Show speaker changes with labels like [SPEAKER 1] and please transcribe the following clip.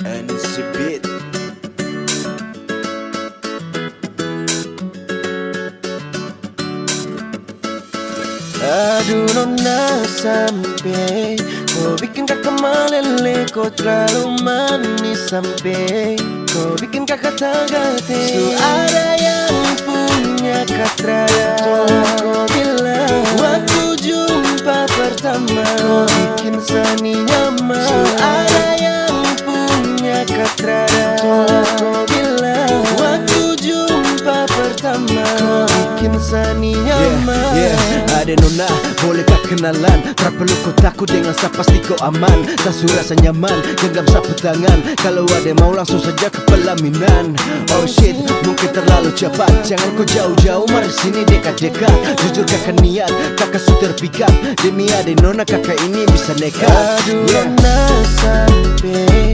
[SPEAKER 1] And it's a beat.
[SPEAKER 2] Aduh nona sampai kau bikin kakak meleleh, kau terlalu manis sampai kau bikin kakak tergati. So ada yang punya kata kau bilang waktu jumpa pertama kau bikin Sani nyaman. So ada yang punya kata kau bilang waktu jumpa pertama kau bikin Sani nyaman.
[SPEAKER 3] Ada nona, bolehkah kenalan? Tak perlu kau takut, dengan saya pasti kau aman. Tak rasa nyaman, genggam sapu tangan. Kalau ada mau langsung saja ke pelaminan. Oh shit, mungkin terlalu cepat. Jangan kau jauh-jauh, mari sini dekat-dekat. Jujur kakak niat, kakak sudah terpikat. Demi ada nona kakak ini bisa nekat.
[SPEAKER 2] Aduh nona sampai